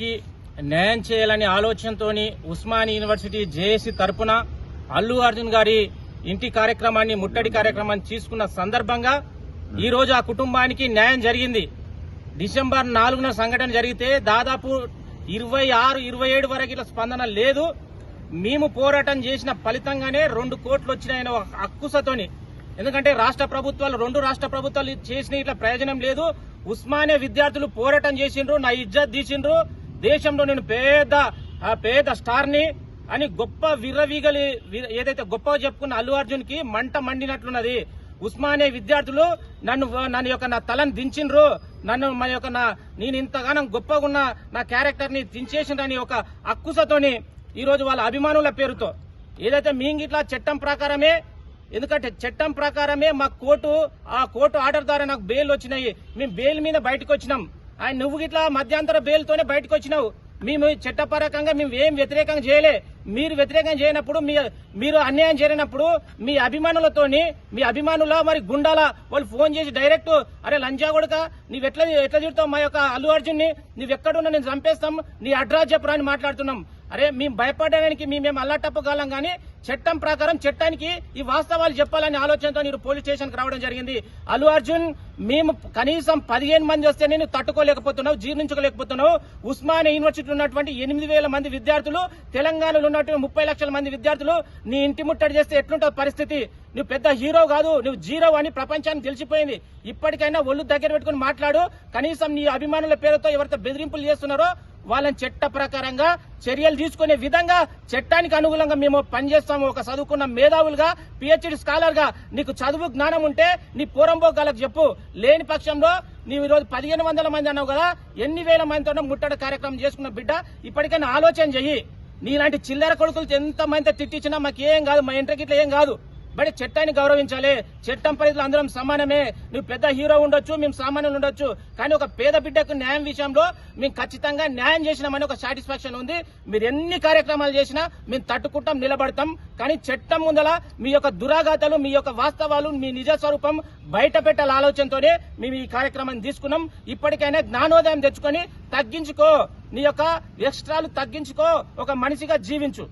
కి న్యాయం చేయాలనే ఆలోచనతోని ఉస్మానియా యూనివర్సిటీ జేఏసీ తరపున అల్లు అర్జున్ గారి ఇంటి కార్యక్రమాన్ని ముట్టడి కార్యక్రమాన్ని తీసుకున్న సందర్భంగా ఈ రోజు ఆ కుటుంబానికి న్యాయం జరిగింది. డిసెంబర్ 4న సంఘటన జరిగితే దాదాపు 26-27 వరకు ఇట్లా స్పందన లేదు. మేము పోరాటం చేసిన ఫలితంగానే 2 కోట్లు వచ్చినాయని ఒక అక్కుసతోని. ఎందుకంటే రెండు రాష్ట్ర ప్రభుత్వాలు చేసిన ఇట్లా ప్రయోజనం లేదు. ఉస్మానియా విద్యార్థులు పోరాటం చేసిండ్రు, నా ఇజ్జత్ తీసిండ్రు, దేశంలో నేను పేద స్టార్ ని అని గొప్ప విర్రవీగలి ఏదైతే గొప్పగా చెప్పుకున్న అల్లు అర్జున్ కి మంట మండినట్లున్నది. ఉస్మానియా విద్యార్థులు నా తలను దించిండ్రు, నేను ఇంతగానం గొప్పగా ఉన్న నా క్యారెక్టర్ ని దించేసిండ్రని ఒక అక్కుసతోని ఈ రోజు వాళ్ళ అభిమానుల పేరుతో ఏదైతే మీంగిట్లా చట్టం ప్రకారమే, ఎందుకంటే చట్టం ప్రకారమే మా కోర్టు ఆర్డర్ ద్వారా నాకు బెయిల్ వచ్చినాయి. మేము బెయిల్ మీద బయటకు వచ్చినాం. నువ్వు ఇట్లా మధ్యంతర బెయిల్తోనే బయటకు వచ్చినావు. మేము చట్టపరకంగా మేము ఏం వ్యతిరేకంగా చేయలే. మీరు వ్యతిరేకంగా చేయనప్పుడు, మీరు అన్యాయం జరిగినప్పుడు మీ అభిమానుల మరి గుండాల వాళ్ళు ఫోన్ చేసి డైరెక్ట్ అరే లంజా కొడుక నువ్వు ఎట్లా తిడతావు మా యొక్క అల్లు అర్జున్ ని, నువ్వెక్కడున్నా నేను చంపేస్తాం, నీ అడ్రస్ చెప్పురా అని మాట్లాడుతున్నాం. అరే మేము భయపడడానికి మేము అల్లాటప్పగలం కానీ చట్టం ప్రకారం చట్టానికి ఈ వాస్తవాలు చెప్పాలనే ఆలోచనతో మీరు పోలీస్ స్టేషన్ కి రావడం జరిగింది. అల్లు అర్జున్ మేము కనీసం 15 మంది వస్తే నేను తట్టుకోలేకపోతున్నావు, జీర్ణించుకోలేకపోతున్నావు. ఉస్మానియా యూనివర్సిటీ ఉన్నటువంటి 8,000 మంది విద్యార్థులు, తెలంగాణలో ఉన్నటువంటి 30 లక్షల మంది విద్యార్థులు నీ ఇంటి ముట్టడి చేస్తే ఎట్లుంటుంది పరిస్థితి? నువ్వు పెద్ద హీరో కాదు, నువ్వు జీరో అని ప్రపంచానికి తెలిసిపోయింది. ఇప్పటికైనా ఒళ్ళు దగ్గర పెట్టుకుని మాట్లాడు. కనీసం నీ అభిమానుల పేరుతో ఎవరితో బెదిరింపులు చేస్తున్నారో వాళ్ళని చట్ట ప్రకారంగా చర్యలు తీసుకునే విధంగా చట్టానికి అనుగుణంగా మేము పనిచేస్తాము. ఒక చదువుకున్న మేధావులుగా, పిహెచ్డి స్కాలర్ గా నీకు చదువు జ్ఞానం ఉంటే నీ పూరంబోగాలకు చెప్పు. లేని పక్షంలో నీవు ఈరోజు 1500 మంది అన్నావు కదా, ఎన్ని వేల మందితో ముట్టడి కార్యక్రమం చేసుకున్న బిడ్డ ఇప్పటికైనా ఆలోచన చెయ్యి. నీలాంటి చిల్లర కొడుకులు ఎంత మందితో తిట్టించినా మాకేం కాదు, మా ఇంటికి ఇట్లా ఏం కాదు. బట్ చట్టాన్ని గౌరవించాలి. చట్టం పరిధిలో అందరం సమానమే. నువ్వు పెద్ద హీరో ఉండొచ్చు, మేము సామాన్యులు ఉండొచ్చు, కానీ ఒక పేద బిడ్డకు న్యాయం విషయంలో మేము ఖచ్చితంగా న్యాయం చేసినామని ఒక సాటిస్ఫాక్షన్ ఉంది. మీరు ఎన్ని కార్యక్రమాలు చేసినా మేము తట్టుకుంటాం, నిలబడతాం. కానీ చట్టం ముందల మీ యొక్క దురాఘాతాలు, మీ యొక్క వాస్తవాలు, మీ నిజ స్వరూపం బయట పెట్టాల ఆలోచనతోనే మేము ఈ కార్యక్రమాన్ని తీసుకున్నాం. ఇప్పటికైనా జ్ఞానోదయం తెచ్చుకొని తగ్గించుకో, నీ యొక్క ఎక్స్ట్రాలు తగ్గించుకో, ఒక మనిషిగా జీవించు.